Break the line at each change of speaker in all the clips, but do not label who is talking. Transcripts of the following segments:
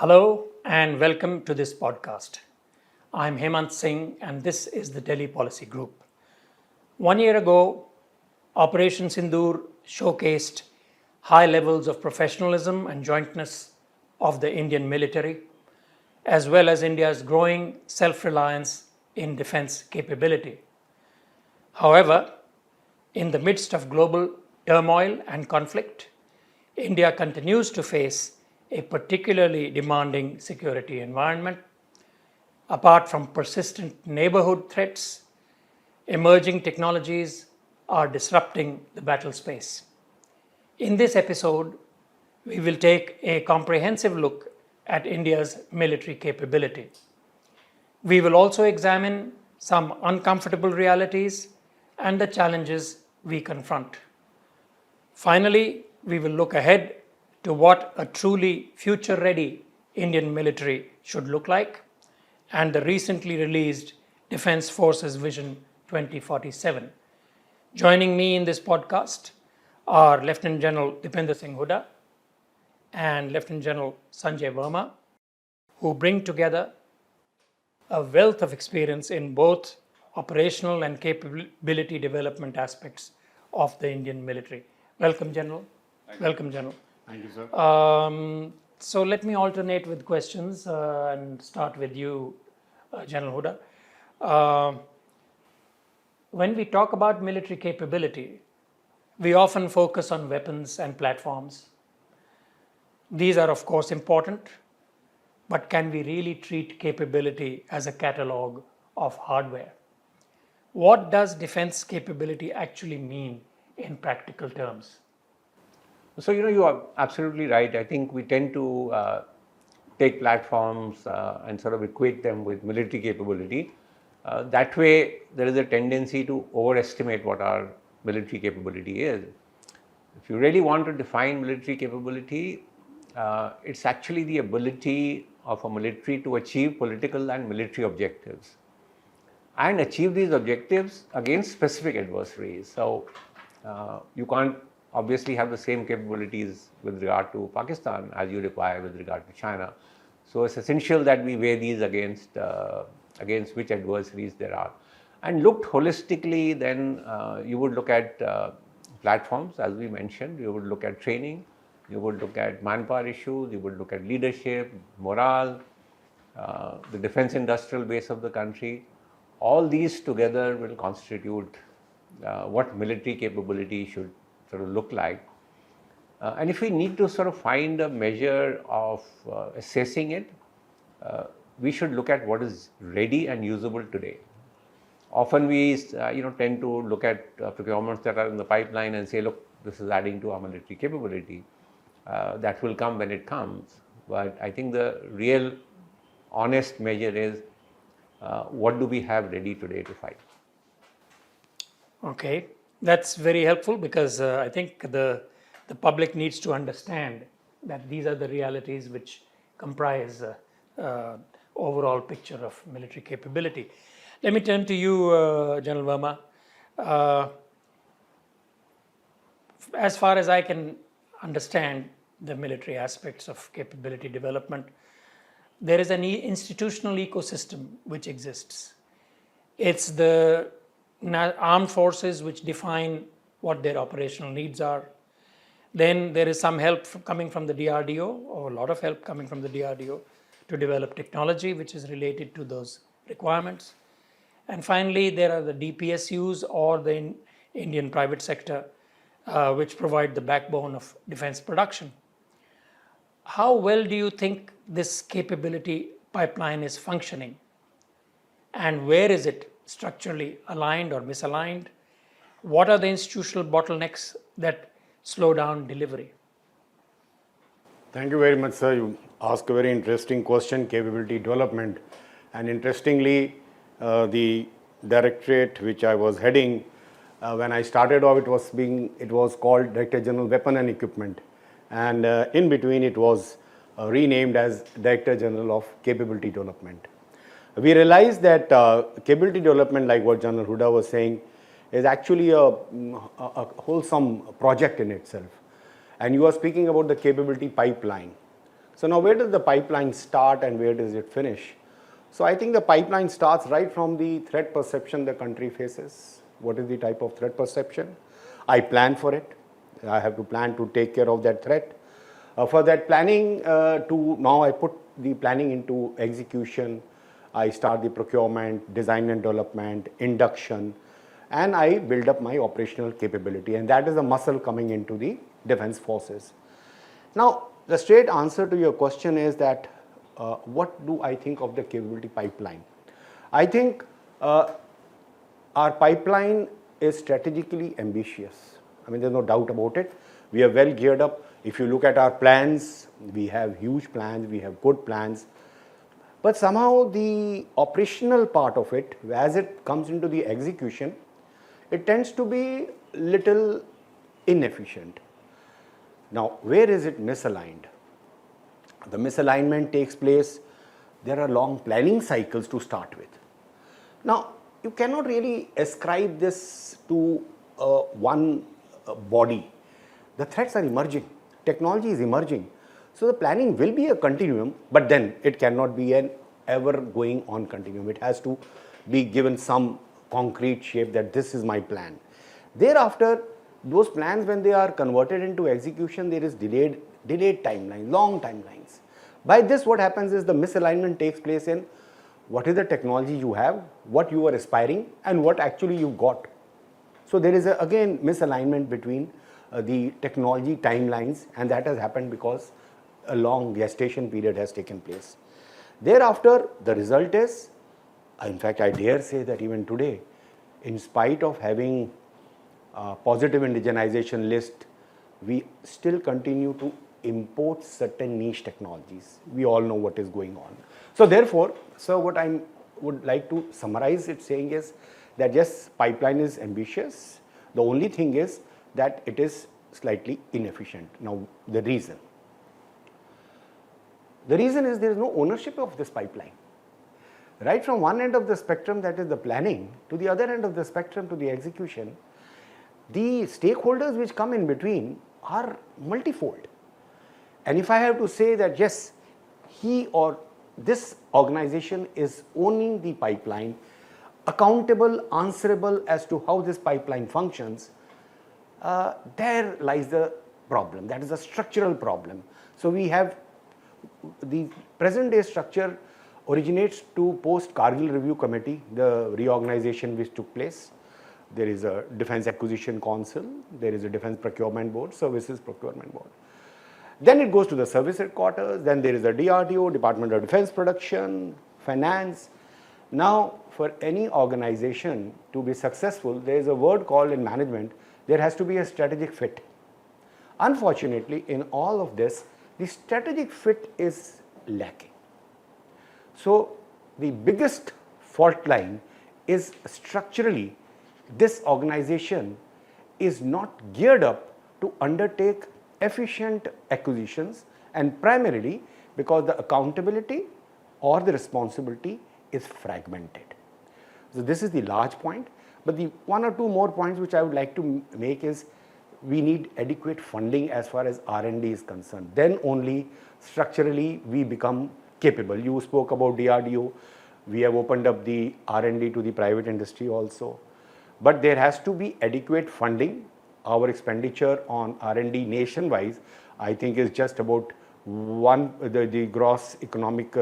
Hello and welcome to this podcast. I'm Hemant Singh and this is the Delhi Policy Group. 1 year ago, Operation Sindoor showcased high levels of professionalism and jointness of the Indian military, as well as India's growing self-reliance in defense capability. However, in the midst of global turmoil and conflict, India continues to face a particularly demanding security environment. Apart from persistent neighborhood threats, emerging technologies are disrupting the battle space. In this episode, we will take a comprehensive look at India's military capability. We will also examine some uncomfortable realities and the challenges we confront. Finally, we will look ahead to what a truly future-ready Indian military should look like and the recently released Defence Forces Vision 2047. Joining me in this podcast are Lieutenant General Dipender Singh Hooda and Lieutenant General Sanjay Verma, who bring together a wealth of experience in both operational and capability development aspects of the Indian military. Welcome, General. Welcome, General.
Thank you, sir.
So let me alternate with questions and start with you, General Hooda. When we talk about military capability, we often focus on weapons and platforms. These are, of course, important, but can we really treat capability as a catalog of hardware? What does defense capability actually mean in practical terms?
So, you are absolutely right. I think we tend to take platforms and sort of equate them with military capability. That way, there is a tendency to overestimate what our military capability is. If you really want to define military capability, it's actually the ability of a military to achieve political and military objectives and achieve these objectives against specific adversaries. So, you can't obviously have the same capabilities with regard to Pakistan as you require with regard to China. So it's essential that we weigh these against which adversaries there are. And looked holistically, then you would look at platforms, as we mentioned, you would look at training, you would look at manpower issues, you would look at leadership, morale, the defense industrial base of the country. All these together will constitute what military capability should sort of look like. And if we need to sort of find a measure of assessing it, we should look at what is ready and usable today. Often we tend to look at procurements that are in the pipeline and say, look, this is adding to our military capability. That will come when it comes. But I think the real honest measure is what do we have ready today to fight?
Okay. That's very helpful because I think the public needs to understand that these are the realities which comprise overall picture of military capability. Let me turn to you, General Verma. As far as I can understand the military aspects of capability development, there is an institutional ecosystem which exists. It's the armed forces which define what their operational needs are. Then there is some help coming from the DRDO, or a lot of help coming from the DRDO to develop technology which is related to those requirements. And finally, there are the DPSUs or the Indian private sector which provide the backbone of defense production. How well do you think this capability pipeline is functioning? And where is it structurally aligned or misaligned? What are the institutional bottlenecks that slow down delivery?
Thank you very much, sir. You asked a very interesting question, capability development. And interestingly, the directorate which I was heading, when I started off, it was called Director General Weapon and Equipment. And in between, it was renamed as Director General of Capability Development. We realized that capability development, like what General Hooda was saying, is actually a wholesome project in itself. And you are speaking about the capability pipeline. So now where does the pipeline start and where does it finish? So I think the pipeline starts right from the threat perception the country faces. What is the type of threat perception? I plan for it. I have to plan to take care of that threat. For that planning now I put the planning into execution. I start the procurement, design and development, induction, and I build up my operational capability, and that is a muscle coming into the defense forces. Now, the straight answer to your question is that what do I think of the capability pipeline? I think our pipeline is strategically ambitious. I mean, there's no doubt about it. We are well geared up. If you look at our plans, we have huge plans, we have good plans. But somehow the operational part of it, as it comes into the execution, it tends to be little inefficient. Now, where is it misaligned? The misalignment takes place, there are long planning cycles to start with. Now, you cannot really ascribe this to one body. The threats are emerging, technology is emerging. So the planning will be a continuum, but then it cannot be an ever going on continuum. It has to be given some concrete shape that this is my plan. Thereafter, those plans, when they are converted into execution, there is delayed timeline, long timelines. By this, what happens is the misalignment takes place in what is the technology you have, what you are aspiring, and what actually you got. So there is again misalignment between the technology timelines, and that has happened because a long gestation period has taken place. Thereafter, the result is, in fact, I dare say that even today, in spite of having a positive indigenization list, we still continue to import certain niche technologies. We all know what is going on. So therefore, sir, what I would like to summarize it saying is that yes, pipeline is ambitious. The only thing is that it is slightly inefficient. Now, the reason is there is no ownership of this pipeline. Right from one end of the spectrum, that is the planning, to the other end of the spectrum, to the execution, the stakeholders which come in between are multifold. And if I have to say that yes, he or this organization is owning the pipeline, accountable, answerable as to how this pipeline functions, there lies the problem. That is a structural problem. So we have the present day structure originates to post Kargil Review Committee, the reorganization which took place. There is a Defense Acquisition Council, there is a Defense Procurement Board, Services Procurement Board. Then it goes to the service headquarters, then there is a DRDO, Department of Defense Production, Finance. Now, for any organization to be successful, there is a word called in management, there has to be a strategic fit. Unfortunately, in all of this, the strategic fit is lacking. So, the biggest fault line is structurally this organization is not geared up to undertake efficient acquisitions, and primarily because the accountability or the responsibility is fragmented. So this is the large point, but the one or two more points which I would like to make is we need adequate funding as far as R&D is concerned. Then only structurally we become capable. You spoke about DRDO. We have opened up the R&D to the private industry also. But there has to be adequate funding. Our expenditure on R&D nation-wise, I think, is just about the gross economic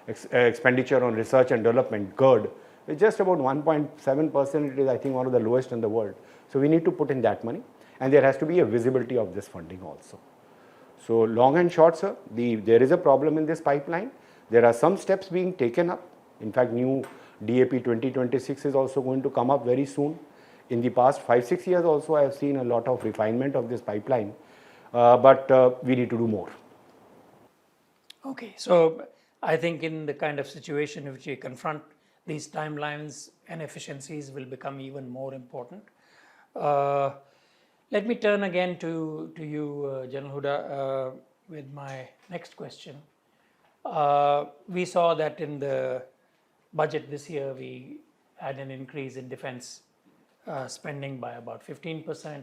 expenditure on research and development, GERD, is just about 1.7%. It is, I think, one of the lowest in the world. So we need to put in that money, and there has to be a visibility of this funding also. So long and short, sir, there is a problem in this pipeline. There are some steps being taken up. In fact, new DAP 2026 is also going to come up very soon. In the past 5-6 years also, I have seen a lot of refinement of this pipeline, but we need to do more.
Okay, so I think in the kind of situation in which we confront, these timelines and efficiencies will become even more important. Let me turn again to you, General Hooda, with my next question. We saw that in the budget this year, we had an increase in defense spending by about 15%,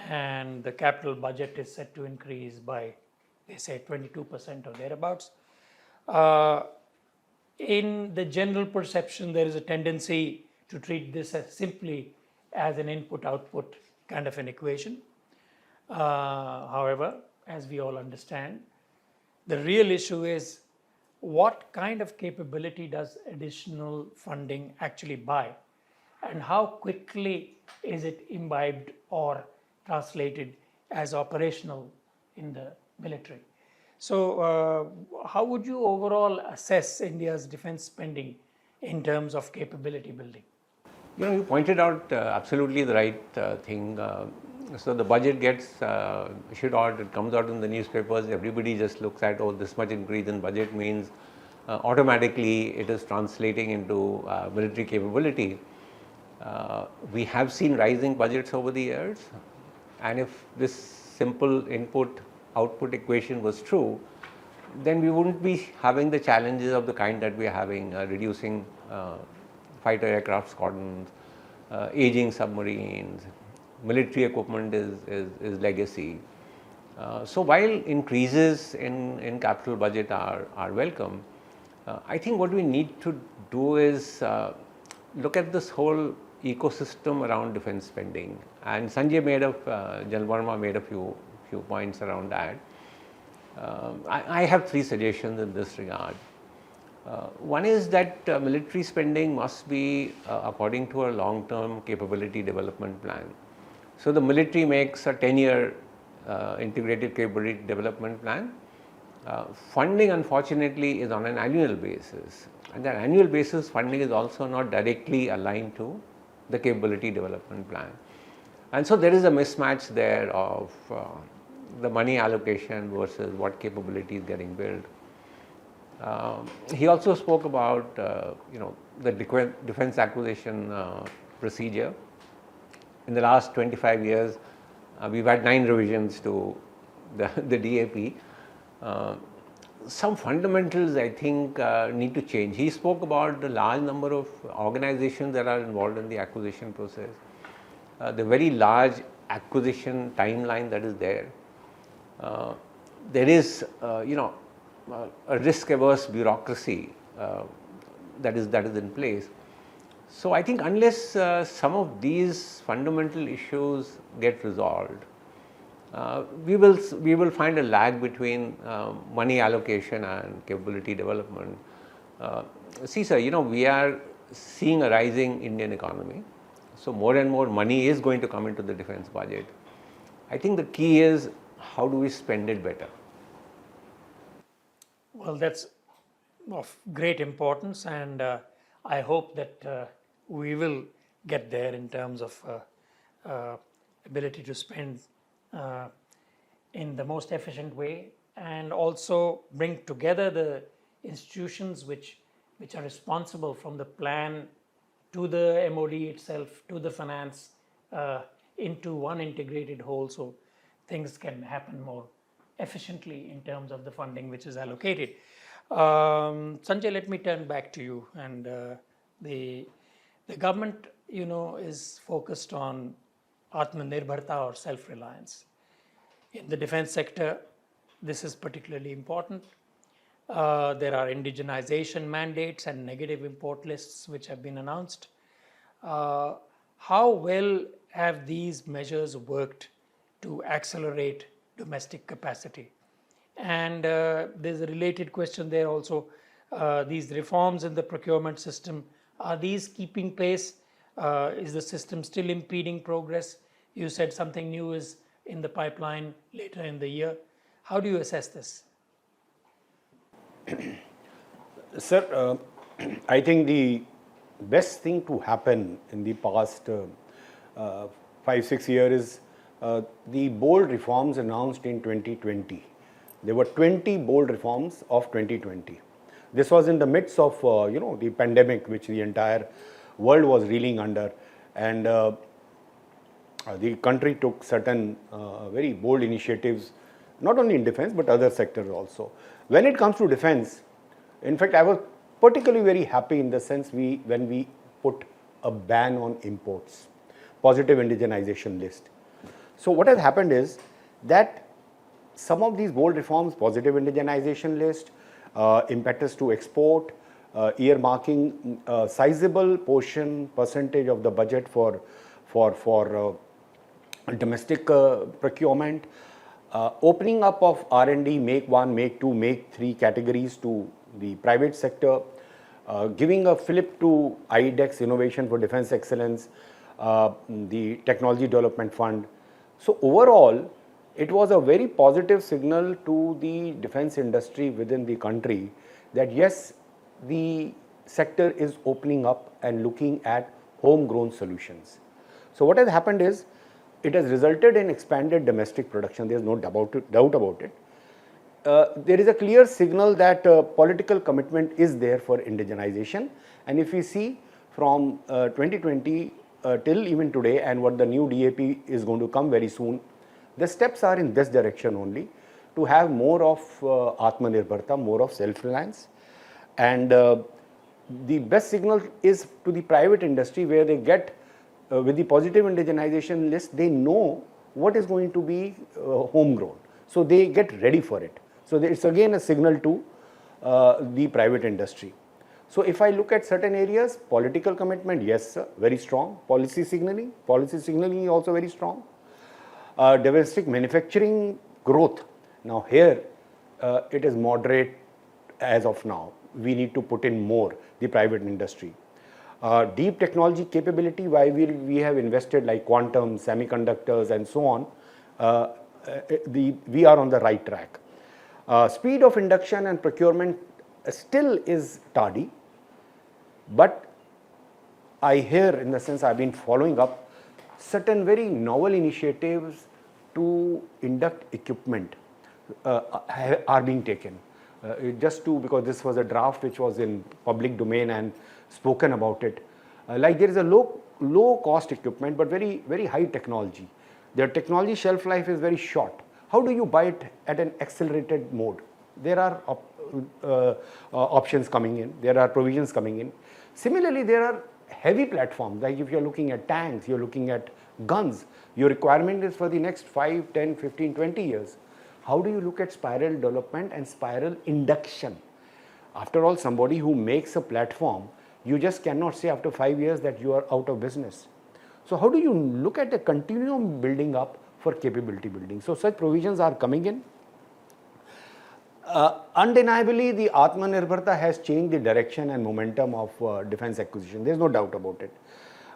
and the capital budget is set to increase by they say 22% or thereabouts. Uh, in the general perception, there is a tendency to treat this as simply as an input-output kind of an equation. However, as we all understand, the real issue is what kind of capability does additional funding actually buy, and how quickly is it imbibed or translated as operational in the military. So, how would you overall assess India's defense spending in terms of capability building?
You pointed out absolutely the right thing. So the budget gets issued out, it comes out in the newspapers, everybody just looks at, oh, this much increase in budget means automatically it is translating into military capability. We have seen rising budgets over the years, and if this simple input-output equation was true, then we wouldn't be having the challenges of the kind that we are having, reducing fighter aircraft squadrons, aging submarines, military equipment is legacy. So while increases in capital budget are welcome, I think what we need to do is look at this whole ecosystem around defense spending. And Sanjay General Verma made a few points around that. I have 3 suggestions in this regard. One is that military spending must be according to a long-term capability development plan. So the military makes a 10-year integrated capability development plan. Funding, unfortunately, is on an annual basis, and that annual basis funding is also not directly aligned to the capability development plan. And so there is a mismatch there of the money allocation versus what capability is getting built. He also spoke about the defense acquisition procedure. In the last 25 years, we've had 9 revisions to the DAP. Some fundamentals, I think, need to change. He spoke about the large number of organizations that are involved in the acquisition process, the very large acquisition timeline that is there. There is, a risk-averse bureaucracy that is in place. So I think unless some of these fundamental issues get resolved, we will find a lag between money allocation and capability development. See, sir, we are seeing a rising Indian economy, so more and more money is going to come into the defense budget. I think the key is how do we spend it better.
Well, that's of great importance, and I hope that we will get there in terms of ability to spend in the most efficient way, and also bring together the institutions which are responsible from the plan to the MOD itself to the finance into one integrated whole, so things can happen more efficiently in terms of the funding which is allocated. Sanjay, let me turn back to you. And the government, is focused on Atmanirbharta or self-reliance. In the defense sector, this is particularly important. There are indigenization mandates and negative import lists which have been announced. How well have these measures worked to accelerate domestic capacity? And there's a related question there also. These reforms in the procurement system, are these keeping pace? Is the system still impeding progress? You said something new is in the pipeline later in the year. How do you assess this?
Sir, I think the best thing to happen in the past 5-6 years is the bold reforms announced in 2020. There were 20 bold reforms of 2020. This was in the midst of the pandemic which the entire world was reeling under, and the country took certain very bold initiatives, not only in defense but other sectors also. When it comes to defense, in fact, I was particularly very happy in the sense when we put a ban on imports, positive indigenization list. So what has happened is that some of these bold reforms, positive indigenization list, impetus to export, earmarking sizable percentage of the budget for domestic procurement, opening up of R&D, make 1, make 2, make 3 categories to the private sector, giving a flip to IDEX, Innovation for Defense Excellence, the Technology Development Fund. So overall, it was a very positive signal to the defense industry within the country that yes, the sector is opening up and looking at homegrown solutions. So what has happened is, it has resulted in expanded domestic production. There is no doubt about it. There is a clear signal that political commitment is there for indigenization. And if we see from 2020 till even today, and what the new DAP is going to come very soon, the steps are in this direction only, to have more of Atmanirbharta, more of self-reliance. And the best signal is to the private industry, where they get with the positive indigenization list, they know what is going to be homegrown. So they get ready for it. So it's again a signal to the private industry. So if I look at certain areas, political commitment, yes, sir, very strong. Policy signaling is also very strong. Domestic manufacturing growth, now here it is moderate as of now. We need to put in more, the private industry. Deep technology capability, why we have invested like quantum, semiconductors and so on, we are on the right track. Speed of induction and procurement still is tardy, but I hear, in the sense I've been following up, certain very novel initiatives to induct equipment are being taken. Because this was a draft which was in public domain and spoken about it. Like there is a low cost equipment, but very, very high technology. Their technology shelf life is very short. How do you buy it at an accelerated mode? There are options coming in, there are provisions coming in. Similarly, there are heavy platforms, like if you're looking at tanks, you're looking at guns, your requirement is for the next 5, 10, 15, 20 years. How do you look at spiral development and spiral induction? After all, somebody who makes a platform, you just cannot say after 5 years that you are out of business. So how do you look at the continuum building up for capability building? So such provisions are coming in. Undeniably, the Atmanirbharta has changed the direction and momentum of defense acquisition. There is no doubt about it.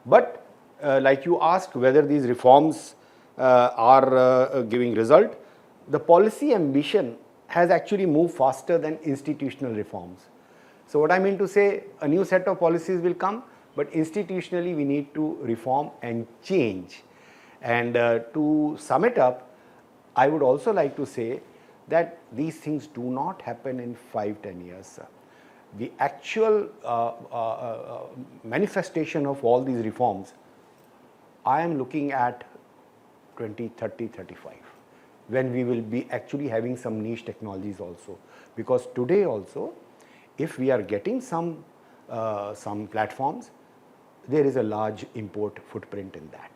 But like you asked whether these reforms are giving result, the policy ambition has actually moved faster than institutional reforms. So what I mean to say, a new set of policies will come, but institutionally we need to reform and change. And to sum it up, I would also like to say that these things do not happen in 5-10 years. The actual manifestation of all these reforms, I am looking at 2030, 35, when we will be actually having some niche technologies also. Because today also, if we are getting some platforms, there is a large import footprint in that.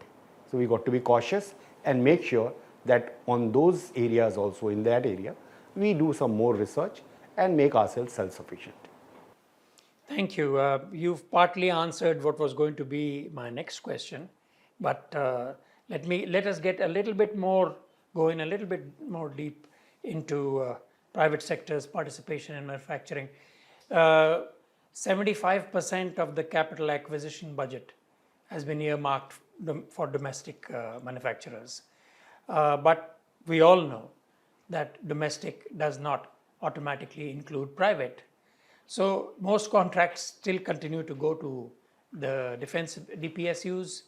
So we got to be cautious and make sure that on those areas also, in that area, we do some more research and make ourselves self-sufficient.
Thank you. You've partly answered what was going to be my next question, but let us get a little bit more, go in a little bit more deep into private sector's participation in manufacturing. 75% of the capital acquisition budget has been earmarked for domestic manufacturers. But we all know that domestic does not automatically include private. So most contracts still continue to go to the defense DPSUs.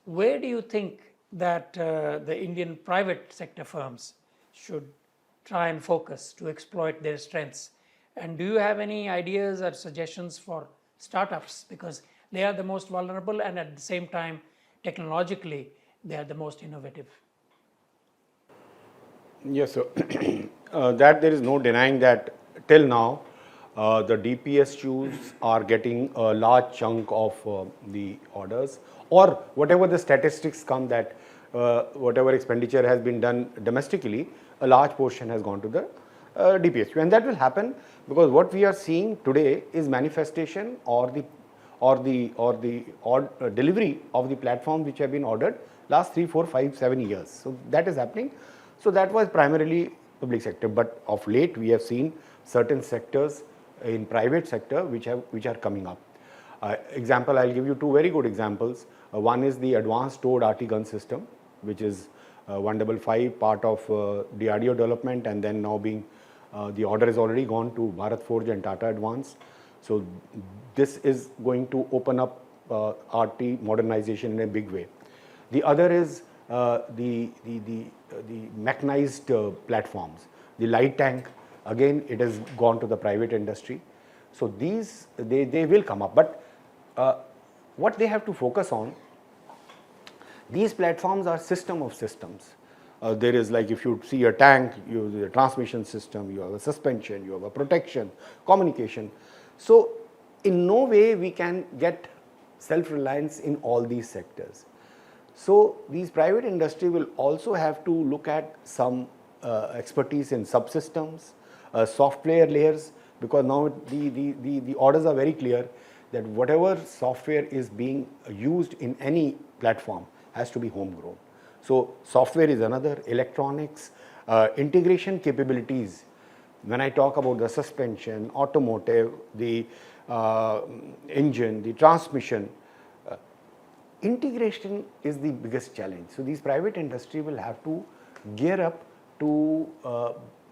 Where do you think that the Indian private sector firms should try and focus to exploit their strengths? And do you have any ideas or suggestions for startups? Because they are the most vulnerable, and at the same time, technologically, they are the most innovative.
Yes, sir. That there is no denying that till now, the DPSUs are getting a large chunk of the orders, or whatever the statistics come that whatever expenditure has been done domestically, a large portion has gone to the DPSU, and that will happen because what we are seeing today is manifestation or delivery of the platforms which have been ordered last 3, 4, 5, 7 years. So that is happening. So that was primarily public sector, but of late we have seen certain sectors in private sector which are coming up. Example, I'll give you two very good examples. One is the advanced towed RT gun system, which is 155, part of DRDO development, and then now being the order has already gone to Bharat Forge and Tata Advance. So this is going to open up RT modernization in a big way. The other is the mechanized platforms. The light tank, again, it has gone to the private industry. So these, they will come up. But what they have to focus on, these platforms are system of systems. There is, like, if you see a tank, you have a transmission system, you have a suspension, you have a protection, communication. So in no way we can get self-reliance in all these sectors. So these private industry will also have to look at some expertise in subsystems, software layers, because now the orders are very clear that whatever software is being used in any platform has to be homegrown. So software is another, electronics, integration capabilities. When I talk about the suspension, automotive, the engine, the transmission, integration is the biggest challenge. So these private industry will have to gear up to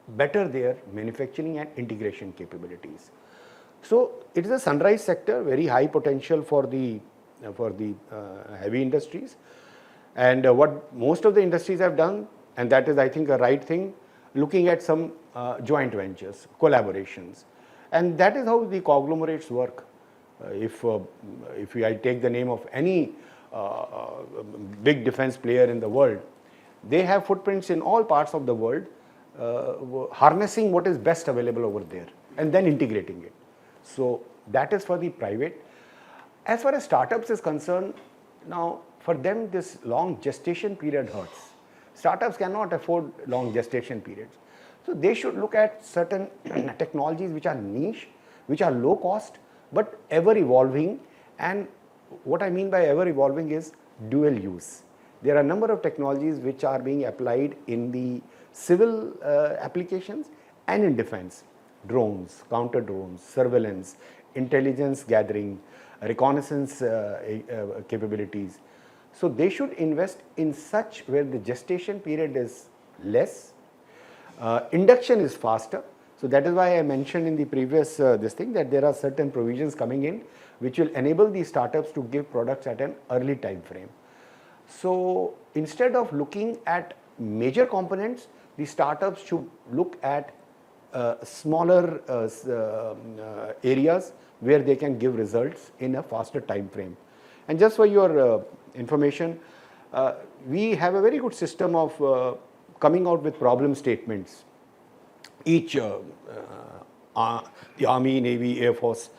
better their manufacturing and integration capabilities. So it is a sunrise sector, very high potential for the heavy industries. And what most of the industries have done, and that is, I think, a right thing, looking at some joint ventures, collaborations. And that is how the conglomerates work. If I take the name of any big defense player in the world, they have footprints in all parts of the world, harnessing what is best available over there and then integrating it. So that is for the private. As far as startups is concerned, now for them this long gestation period hurts. Startups cannot afford long gestation periods. So they should look at certain technologies which are niche, which are low cost, but ever evolving. And what I mean by ever evolving is dual use. There are a number of technologies which are being applied in the civil applications and in defense. Drones, counter drones, surveillance, intelligence gathering, reconnaissance capabilities. So they should invest in such where the gestation period is less, induction is faster. So that is why I mentioned in the previous this thing that there are certain provisions coming in which will enable these startups to give products at an early time frame. So instead of looking at major components, the startups should look at smaller areas where they can give results in a faster time frame. And just for your information, we have a very good system of coming out with problem statements. Each the Army, Navy, Air Force,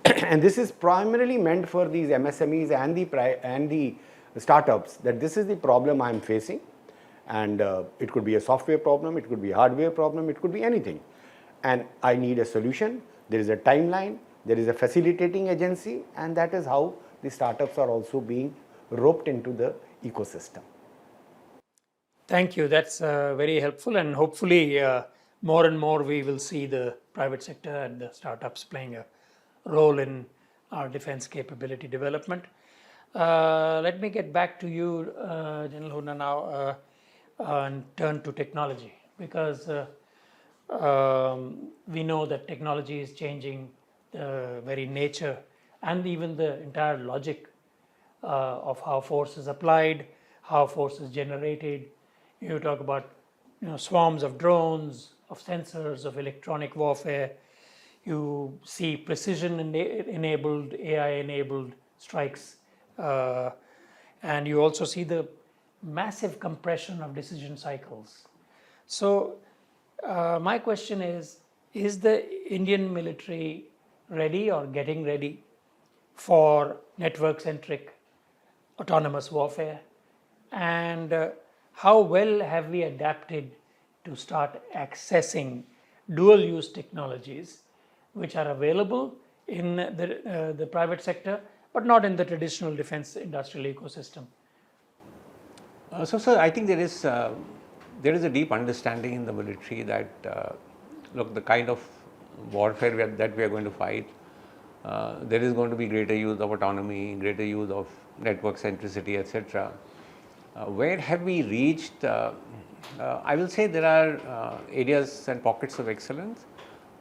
and this is primarily meant for these MSMEs and the startups, that this is the problem I am facing, and it could be a software problem, it could be a hardware problem, it could be anything, and I need a solution. There is a timeline, there is a facilitating agency, and that is how the startups are also being roped into the ecosystem.
Thank you. That's very helpful, and hopefully more and more we will see the private sector and the startups playing a role in our defense capability development. Let me get back to you, General Hooda, now and turn to technology, because we know that technology is changing the very nature and even the entire logic of how force is applied, how force is generated. You talk about swarms of drones, of sensors, of electronic warfare. You see precision-enabled, AI-enabled strikes, and you also see the massive compression of decision cycles. So my question is the Indian military ready or getting ready for network-centric autonomous warfare? and how well have we adapted to start accessing dual use technologies which are available in the private sector but not in the traditional defense industrial ecosystem?
Sir, I think there is a deep understanding in the military that look, the kind of warfare that we are going to fight, there is going to be greater use of autonomy, greater use of network centricity, etc. Where have we reached? I will say there are areas and pockets of excellence,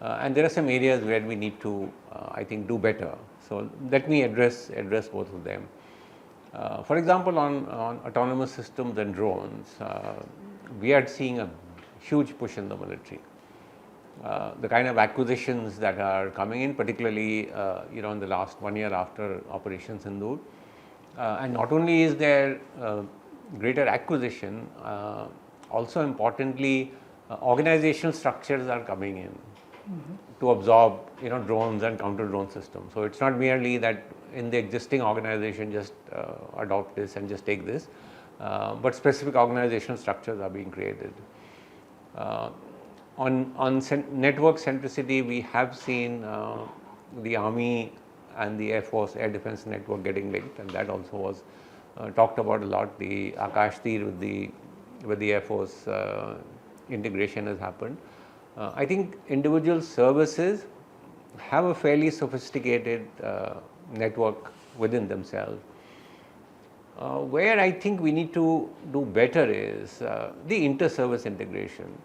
and there are some areas where we need to, I think, do better. So let me address both of them. For example, on autonomous systems and drones, we are seeing a huge push in the military. The kind of acquisitions that are coming in, particularly in the last 1 year after Operation Sindoor, and not only is there greater acquisition, also importantly, organizational structures are coming in to absorb drones and counter drone systems. So it's not merely that in the existing organization just adopt this and just take this, but specific organizational structures are being created. On network centricity, we have seen the Army and the Air Force Air Defense Network getting linked, and that also was talked about a lot. The Akash Tir with the Air Force integration has happened. I think individual services have a fairly sophisticated network within themselves. Where I think we need to do better is the inter-service integration.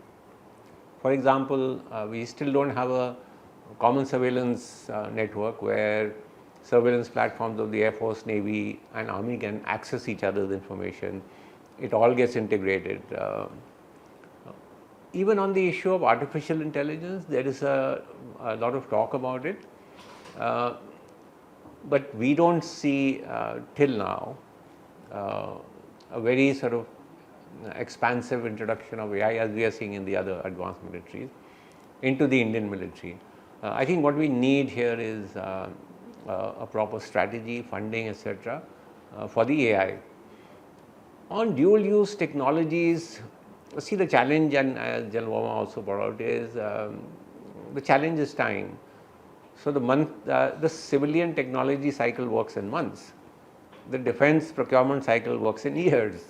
For example, we still don't have a common surveillance network where surveillance platforms of the Air Force, Navy and Army can access each other's information. It all gets integrated. Even on the issue of artificial intelligence, there is a lot of talk about it, but we don't see till now a very sort of expansive introduction of AI as we are seeing in the other advanced militaries into the Indian military. I think what we need here is a proper strategy, funding, etc. For the AI. On dual use technologies, see the challenge, and as General Verma also brought out, is the challenge is time. So the civilian technology cycle works in months. The defense procurement cycle works in years.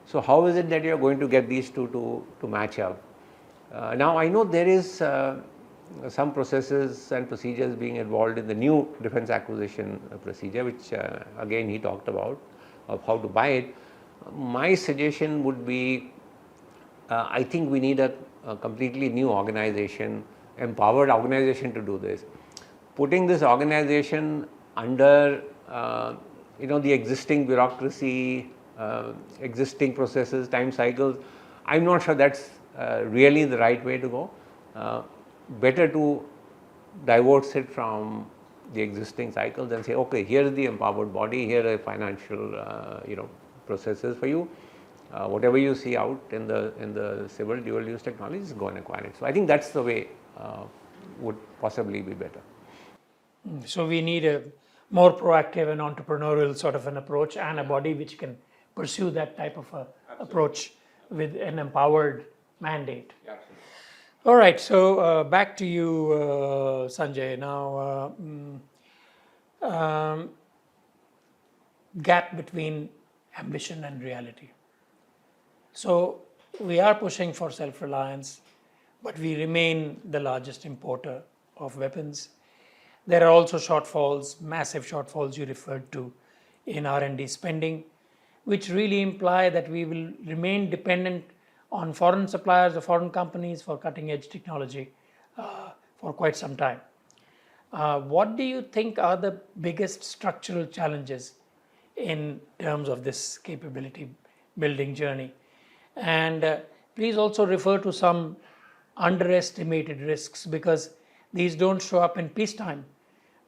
So how is it that you are going to get these two to match up? Now I know there is some processes and procedures being involved in the new defense acquisition procedure, which again he talked about, of how to buy it. My suggestion would be, I think we need a completely new organization, empowered organization to do this. Putting this organization under the existing bureaucracy, existing processes, time cycles, I'm not sure that's really the right way to go. Better to divorce it from the existing cycles and say, okay, here is the empowered body, here are financial processes for you. Whatever you see out in the civil dual use technologies, go and acquire it. So I think that's the way would possibly be better.
So we need a more proactive and entrepreneurial sort of an approach, and a body which can pursue that type of a approach with an empowered mandate.
Absolutely.
All right, so back to you, Sanjay. Now, gap between ambition and reality. So we are pushing for self-reliance, but we remain the largest importer of weapons. There are also shortfalls, massive shortfalls you referred to in R&D spending, which really imply that we will remain dependent on foreign suppliers or foreign companies for cutting edge technology for quite some time. What do you think are the biggest structural challenges in terms of this capability building journey? And please also refer to some underestimated risks, because these don't show up in peacetime,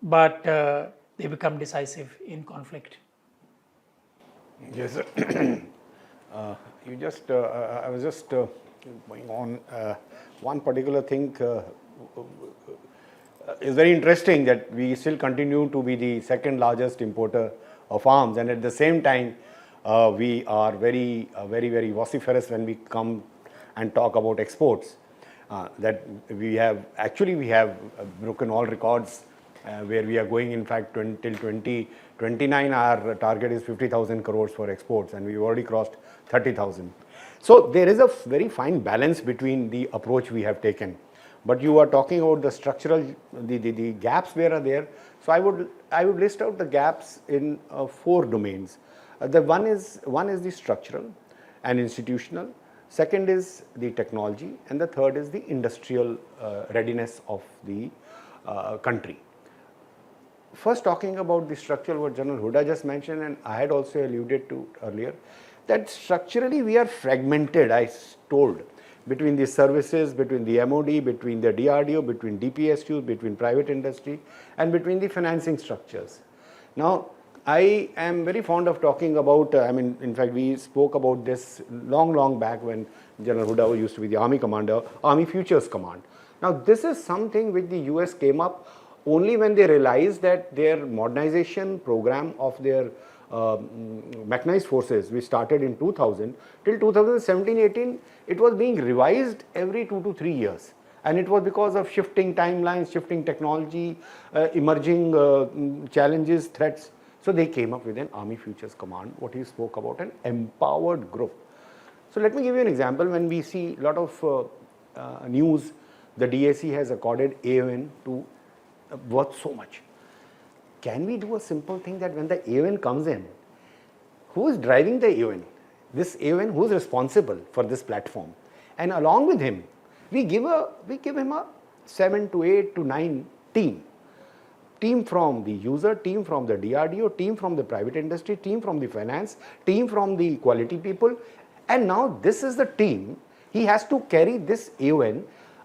but they become decisive in conflict.
Yes, I was just going on one particular thing. It's very interesting that we still continue to be the second largest importer of arms, and at the same time, We are very vociferous when we come and talk about exports. That we have broken all records where we are going. In fact, till 2029, our target is 50,000 crores for exports, and we've already crossed 30,000. So there is a very fine balance between the approach we have taken. But you are talking about the structural, the gaps where are there. So I would list out the gaps in 4 domains. The one is the structural and institutional. Second is the technology, and the third is the industrial readiness of the country. First, talking about the structural, what General Hooda just mentioned, and I had also alluded to earlier, that structurally we are fragmented, I told, between the services, between the MOD, between the DRDO, between DPSUs, between private industry, and between the financing structures. Now, I am very fond of talking about, in fact, we spoke about this long back when General Hooda used to be the Army Commander, Army Futures Command. Now, this is something which the US came up only when they realized that their modernization program of their mechanized forces, which started in 2000, till 2017-18, it was being revised every 2 to 3 years. And it was because of shifting timelines, shifting technology, emerging challenges, threats. So they came up with an Army Futures Command, what you spoke about, an empowered group. So let me give you an example. When we see a lot of news, the DAC has accorded AON to worth so much. Can we do a simple thing that when the AON comes in, who is driving the AON? This AON, who is responsible for this platform? And along with him, we give him a 7 to 8 to 9 team. Team from the user, team from the DRDO, team from the private industry, team from the finance, team from the quality people. And now this is the team. He has to carry this AON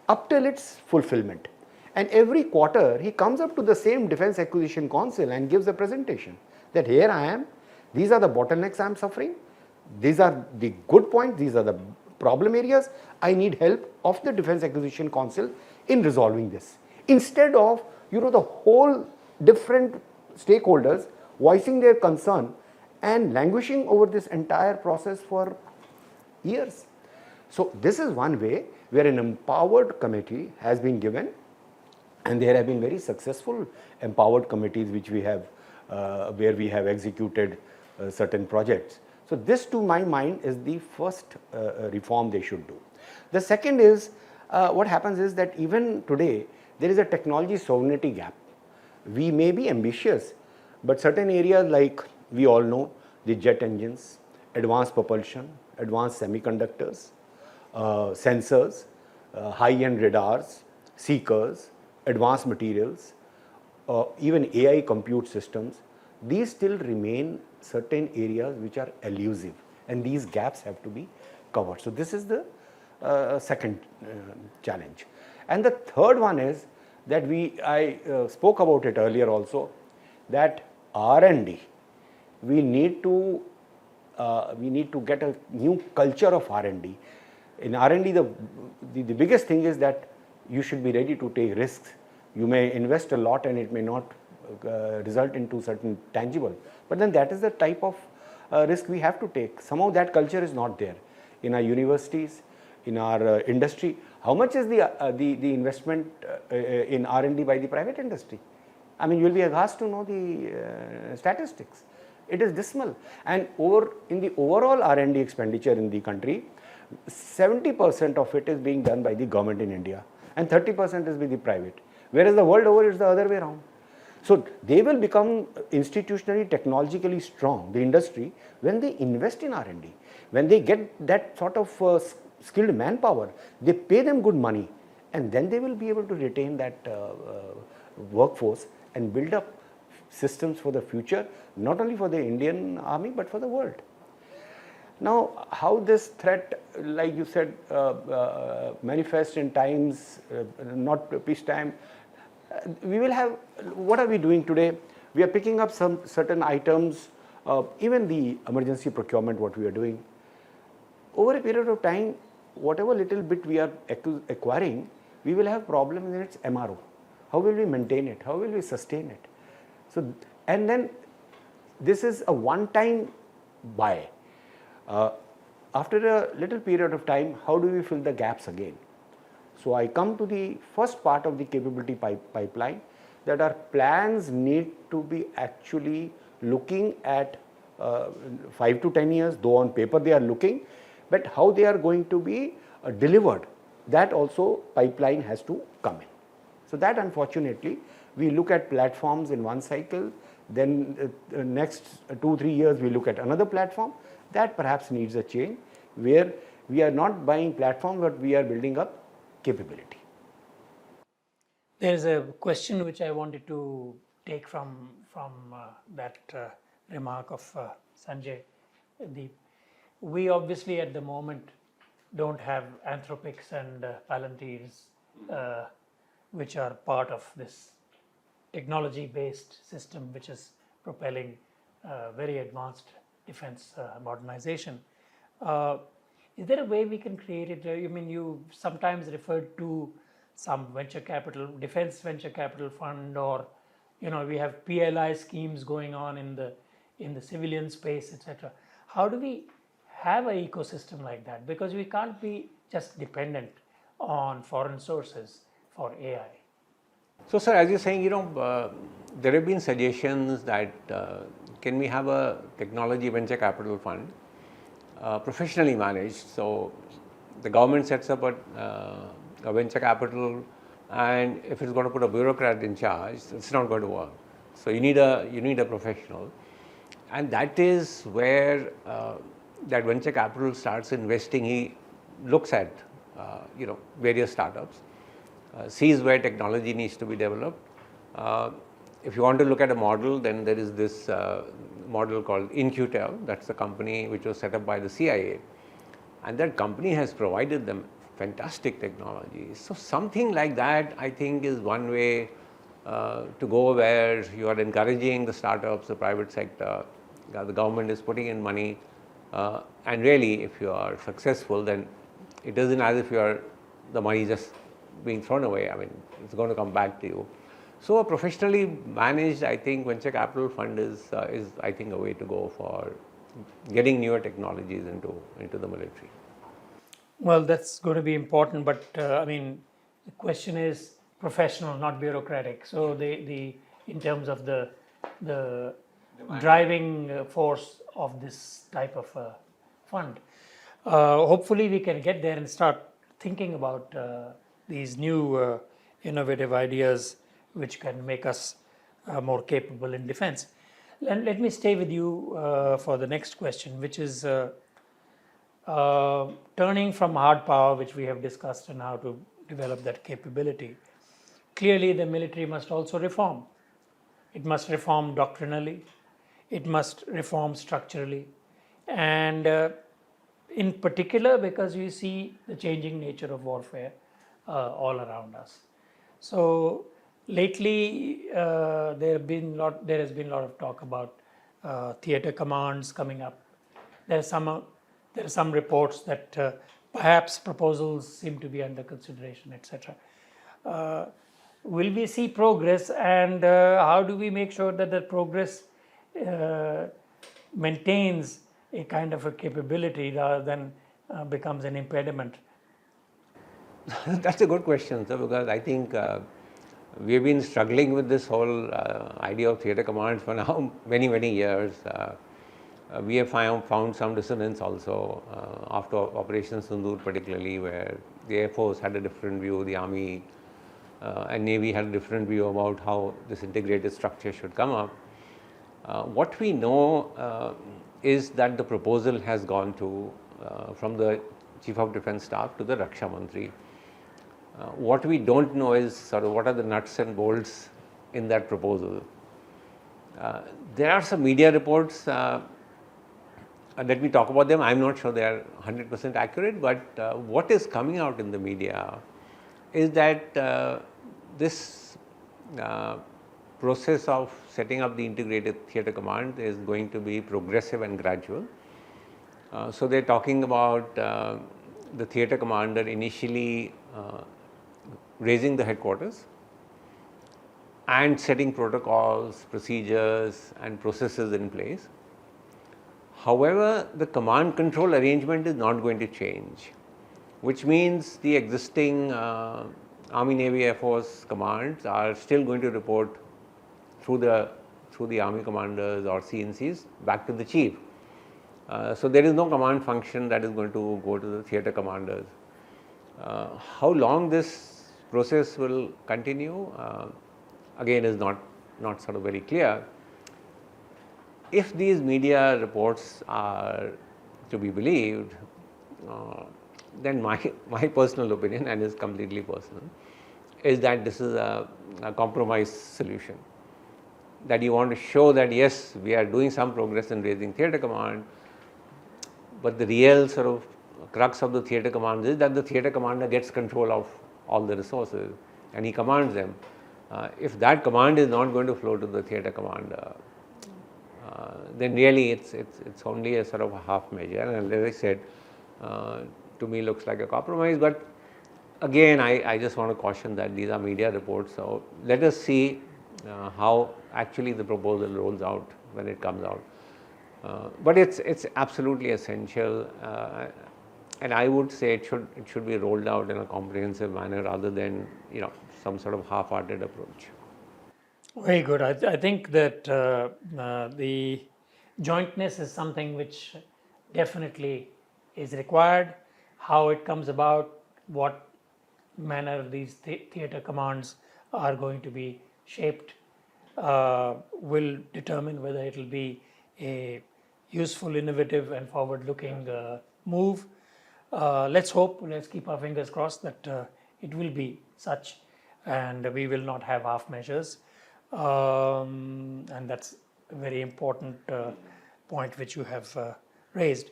up till its fulfillment. And every quarter, he comes up to the same Defense Acquisition Council and gives a presentation that here I am, these are the bottlenecks I am suffering, these are the good points, these are the problem areas, I need help of the Defense Acquisition Council in resolving this. Instead of, the whole different stakeholders voicing their concern and languishing over this entire process for years. So this is one way where an empowered committee has been given, and there have been very successful empowered committees which we have, where we have executed certain projects. So this, to my mind, is the first reform they should do. The second is, what happens is that even today, there is a technology sovereignty gap. We may be ambitious, but certain areas like we all know, the jet engines, advanced propulsion, advanced semiconductors, sensors, high-end radars, seekers, advanced materials, even AI compute systems, these still remain certain areas which are elusive, and these gaps have to be covered. So this is the second challenge. And the third one is that I spoke about it earlier also, that R&D, we need to get a new culture of R&D. In R&D, the biggest thing is that you should be ready to take risks. You may invest a lot and it may not result into certain tangible, but then that is the type of risk we have to take. Somehow that culture is not there in our universities, in our industry. How much is the investment in R&D by the private industry? I mean, you will be asked to know the statistics. It is dismal. And in the overall R&D expenditure in the country, 70% of it is being done by the government in India, and 30% is by the private. Whereas the world over, it's the other way around. So they will become institutionally, technologically strong, the industry, when they invest in R&D. When they get that sort of skilled manpower, they pay them good money, and then they will be able to retain that workforce and build up systems for the future, not only for the Indian Army, but for the world. Now, how this threat, like you said, manifests in times, not peacetime, we will have, what are we doing today? We are picking up some certain items, even the emergency procurement, what we are doing. Over a period of time, whatever little bit we are acquiring, we will have problems in its MRO. How will we maintain it? How will we sustain it? So, and then this is a one-time buy. After a little period of time, how do we fill the gaps again? So I come to the first part of the capability pipeline, that our plans need to be actually looking at 5 to 10 years, though on paper they are looking, but how they are going to be delivered, that also pipeline has to come in. So that unfortunately, we look at platforms in one cycle, then next 2-3 years we look at another platform. That perhaps needs a change, where we are not buying platform, but we are building up capability.
There is a question which I wanted to take from that remark of Sanjay. We obviously at the moment don't have Anthropics and Palantirs, which are part of this technology-based system, which is propelling very advanced defense modernization. Is there a way we can create it? I mean, you sometimes referred to some venture capital, defense venture capital fund, or we have PLI schemes going on in the civilian space, etc. How do we have an ecosystem like that? Because we can't be just dependent on foreign sources for AI.
So, sir, as you're saying, there have been suggestions that can we have a technology venture capital fund, professionally managed. So, the government sets up a venture capital, and if it's going to put a bureaucrat in charge, it's not going to work. So, you need a professional, and that is where that venture capital starts investing. He looks at various startups, sees where technology needs to be developed. If you want to look at a model, then there is this model called InQtel. That's the company which was set up by the CIA, and that company has provided them fantastic technology. So something like that, I think, is one way to go, where you are encouraging the startups, the private sector, the government is putting in money, and really, if you are successful, then it isn't as if the money just being thrown away. I mean, it's going to come back to you. So a professionally managed, I think, venture capital fund is I think, a way to go for getting newer technologies into the military.
Well, that's going to be important, but I mean, the question is professional, not bureaucratic. So in terms of the driving force of this type of fund, hopefully we can get there and start thinking about these new innovative ideas which can make us more capable in defense. Let me stay with you for the next question, which is turning from hard power, which we have discussed, and how to develop that capability. Clearly, the military must also reform. It must reform doctrinally, it must reform structurally, and in particular because we see the changing nature of warfare all around us. So lately, there has been a lot of talk about theater commands coming up. There are some reports that perhaps proposals seem to be under consideration, etc. Will we see progress, and how do we make sure that the progress maintains a kind of a capability rather than becomes an impediment?
That's a good question, sir, because I think we have been struggling with this whole idea of theater commands for now many years. We have found some dissonance also after Operation Sindoor, particularly, where the Air Force had a different view, the Army and Navy had a different view about how this integrated structure should come up. What we know is that the proposal has gone to from the Chief of Defence Staff to the Raksha Mantri. What we don't know is sort of what are the nuts and bolts in that proposal. There are some media reports. Let me talk about them. I'm not sure they are 100% accurate, but what is coming out in the media is that this process of setting up the integrated theatre command is going to be progressive and gradual. So they're talking about the theatre commander initially raising the headquarters and setting protocols, procedures and processes in place. However, the command control arrangement is not going to change, which means the existing Army, Navy, Air Force commands are still going to report through the Army commanders or CNCs back to the chief. So there is no command function that is going to go to the theatre commanders. How long this process will continue again is not sort of very clear. If these media reports are to be believed, then my personal opinion, and is completely personal, is that this is a compromise solution. That you want to show that yes, we are doing some progress in raising theatre command, but the real sort of crux of the theatre command is that the theatre commander gets control of all the resources and he commands them. If that command is not going to flow to the theatre commander, then really it's only a sort of a half measure, and as I said, to me looks like a compromise. But again, I just want to caution that these are media reports, so let us see how actually the proposal rolls out when it comes out. But it's absolutely essential, and I would say it should be rolled out in a comprehensive manner rather than some sort of half-hearted approach.
Very good. I think that the jointness is something which definitely is required. How it comes about, what manner these theatre commands are going to be shaped will determine whether it will be a useful, innovative and forward-looking move. Let's hope, let's keep our fingers crossed that it will be such and we will not have half measures. And that's a very important point which you have raised.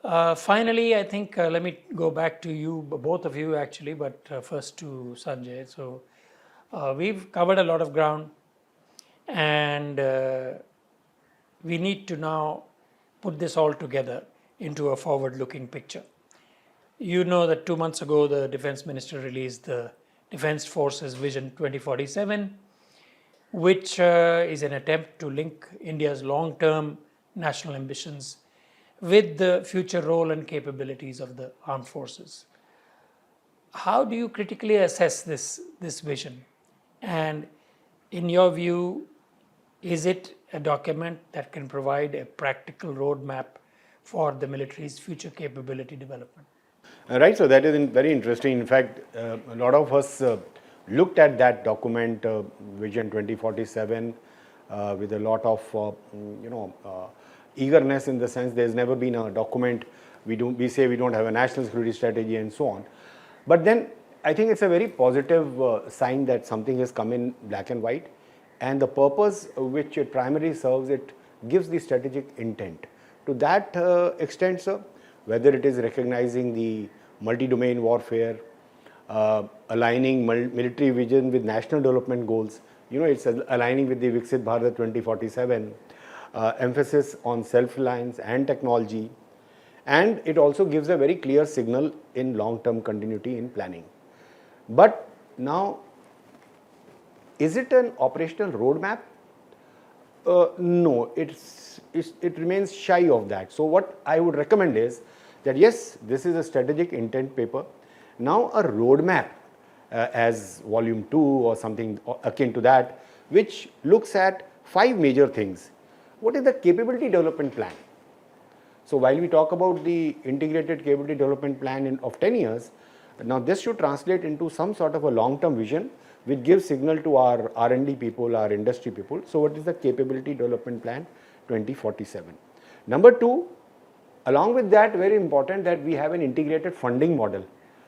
Finally, I think let me go back to you, both of you actually, but first to Sanjay. So we've covered a lot of ground, and we need to now put this all together into a forward-looking picture. You know that 2 months ago, the Defense Minister released the Defense Forces Vision 2047, which is an attempt to link India's long-term national ambitions with the future role and capabilities of the armed forces. How do you critically assess this vision? And in your view, is it a document that can provide a practical roadmap for the military's future capability development?
Right, so that is very interesting. In fact, a lot of us looked at that document, Vision 2047, with a lot of eagerness, in the sense there's never been a document. We say we don't have a national security strategy and so on. But then I think it's a very positive sign that something has come in black and white, and the purpose which it primarily serves, it gives the strategic intent. To that extent, sir, whether it is recognizing the multi-domain warfare, aligning military vision with national development goals, it's aligning with the Viksit Bharat 2047, emphasis on self-reliance and technology, and it also gives a very clear signal in long-term continuity in planning. But now, is it an operational roadmap? No, it remains shy of that. So what I would recommend is that yes, this is a strategic intent paper. Now a roadmap as volume 2 or something akin to that, which looks at 5 major things. What is the capability development plan? So while we talk about the integrated capability development plan of 10 years, now this should translate into some sort of a long-term vision which gives signal to our R&D people, our industry people. So what is the capability development plan 2047? Number 2, along with that, very important that we have an integrated funding model.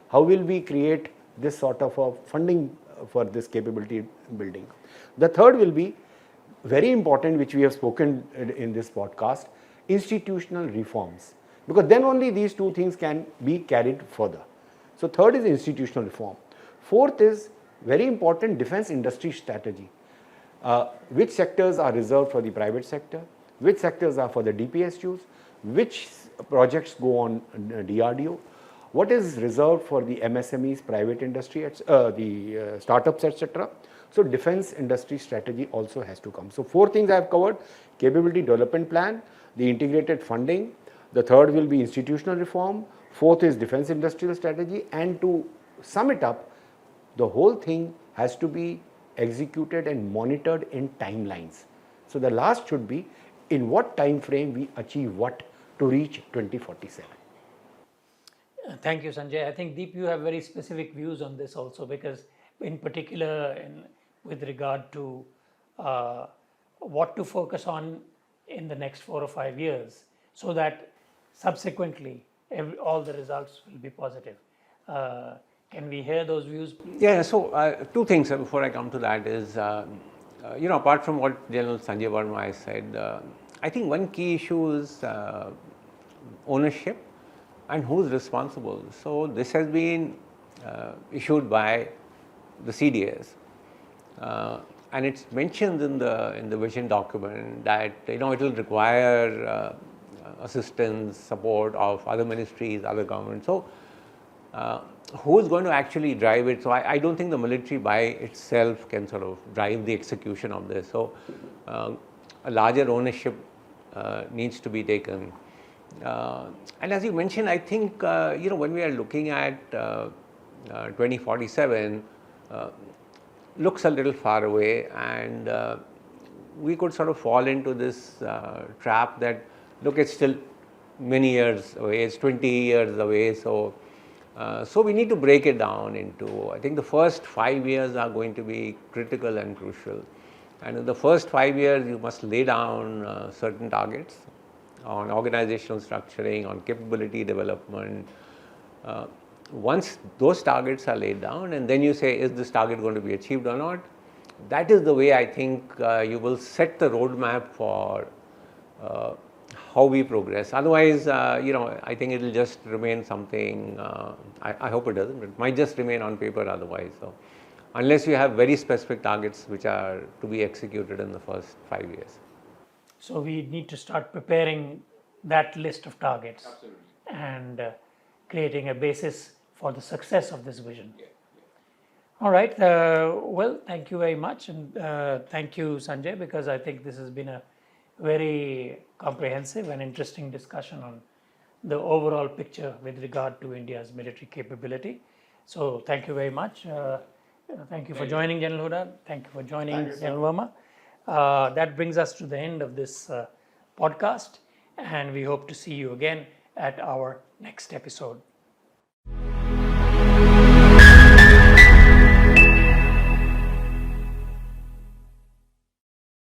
How will we create this sort of a funding for this capability building? The third will be very important, which we have spoken in this podcast, institutional reforms, because then only these 2 things can be carried further. So third is institutional reform. Fourth is very important, defense industry strategy. Which sectors are reserved for the private sector, which sectors are for the DPSUs, which projects go on DRDO, what is reserved for the MSMEs, private industry, the startups, etc. So defense industry strategy also has to come. So 4 things I have covered: capability development plan, the integrated funding, the third will be institutional reform, fourth is defense industrial strategy, and to sum it up, the whole thing has to be executed and monitored in timelines. So the last should be in what time frame we achieve what to reach 2047.
Thank you, Sanjay. I think, Deep, you have very specific views on this also, because in particular with regard to what to focus on in the next 4 or 5 years, so that subsequently all the results will be positive. Can we hear those views, please?
Yeah, so 2 things before I come to that is, apart from what General Sanjay Verma has said, I think one key issue is ownership and who's responsible. So this has been issued by the CDS, and it's mentioned in the vision document that it will require assistance, support of other ministries, other governments. So who's going to actually drive it? So I don't think the military by itself can sort of drive the execution of this. So a larger ownership needs to be taken. And as you mentioned, I think when we are looking at 2047, looks a little far away, and we could sort of fall into this trap that, look, it's still many years away, it's 20 years away. So we need to break it down into, I think the first 5 years are going to be critical and crucial. And in the first 5 years, you must lay down certain targets on organizational structuring, on capability development. Once those targets are laid down, and then you say, is this target going to be achieved or not? That is the way I think you will set the roadmap for how we progress. Otherwise, I think it will just remain something, I hope it doesn't, but it might just remain on paper otherwise. So unless you have very specific targets which are to be executed in the first 5 years.
So we need to start preparing that list of targets.
Absolutely.
And creating a basis for the success of this vision. Yeah. All right. Well, thank you very much. And thank you, Sanjay, because I think this has been a very comprehensive and interesting discussion on the overall picture with regard to India's military capability. So thank you very much. Thank you for joining, General Hooda. Thank you for joining, General Verma. That brings us to the end of this podcast, and we hope to see you again at our next episode.